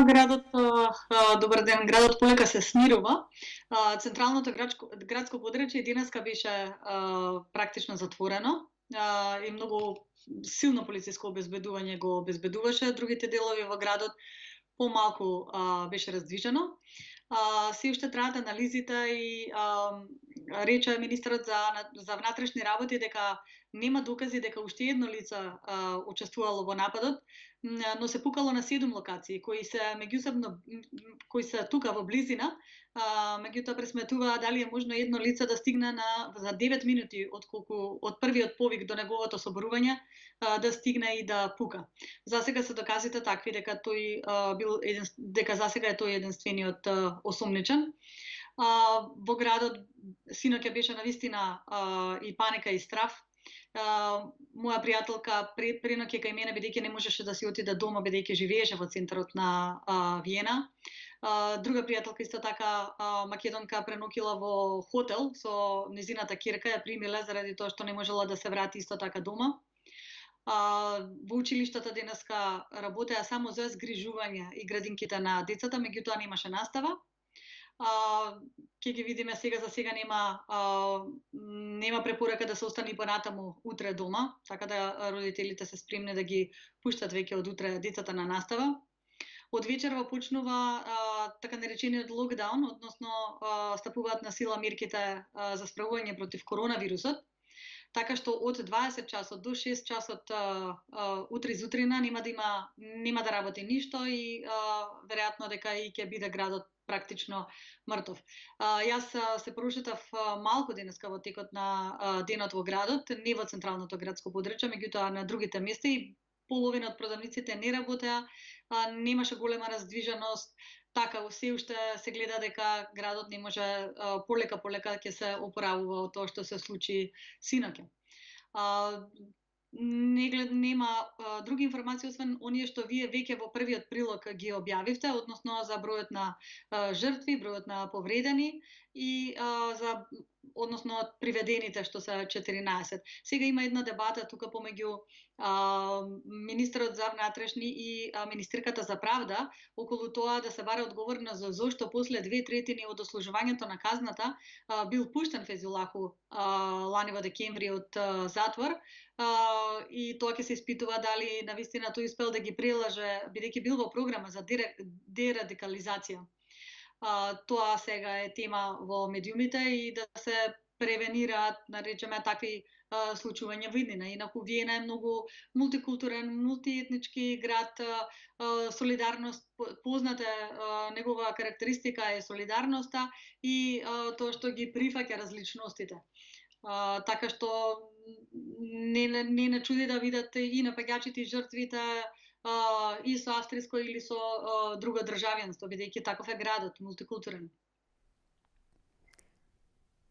Градот, добар ден, градот полека се смирува. Централното градско подрачје денеска беше практично затворено и многу силно полициско обезбедување го обезбедуваше другите делови во градот, помалку беше раздвижено. Се уште траат анализите и рече министерот за внатрешни работи дека нема докази дека уште едно лице учествувало во нападот, но се пукало на 7 локации кои се меѓусебно кои се тука во близина, меѓутоа пресметуваа дали е можно едно лице да стигне за 9 минути од првиот повик до неговото соборување да стигне и да пука. Засега се доказите такви дека засега е тој единствениот осомничен. Во градот синоќа беше навистина и паника и страв. Моја пријателка преноќе кај мене бидејќи не можеше да си отиде дома бидејќи живееше во центарот на Виена. Друга пријателка исто така македонка преноќила во хотел со незината ќерка, ја примиле заради тоа што не можела да се врати исто така дома. Во училиштата денеска работеа само за згрижување и градинките на децата, меѓутоа немаше настава. Ќе ги видиме сега, за сега нема препорака да се остани понатаму утре дома, така да родителите се спремни да ги пуштат веќе од утре децата на настава. Од вечерва почнува така наречениот локдаун, односно стапуваат на сила мерките за справување против коронавирусот. Така што од 20 часот до 6 часот утре изутрина нема да работи ништо и веројатно дека и ќе биде градот практично мртов. Јас се прошетав малку денеска во текот на денот во градот, не во централното градско подрачје, меѓутоа на другите места и половина од продавниците не работеа, немаше голема раздвиженост. Така, се уште се гледа дека градот не може полека ќе се опоравува од тоа што се случи синоќа. Нема други информации освен оние што вие веќе во првиот прилог ги објавивте, односно за бројот на жртви, бројот на повредени и односно приведените што се 14. Сега има една дебата тука помеѓу министерот за внатрешни и министерката за правда околу тоа да се баре одговорност за зошто после 2/3 од ослужувањето на казната бил пуштен Фезулаху лани во декември од затвор и тоа ќе се испитува дали навистина тој успел да ги прелаже бидејќи бил во програма за дерадикализација. Тоа сега е тема во медиумите и да се превенираат, наречеме, такви случувања во иднина. Инаку Виена е многу мултикултурен, мултиетнички град, солидарност, позната негова карактеристика е солидарноста и тоа што ги прифаќа различностите. Така што не чуди да видат и напаѓачите и жртвите и со австриско или со друго државјанство, бидејќи таков е градот, мултикултурен.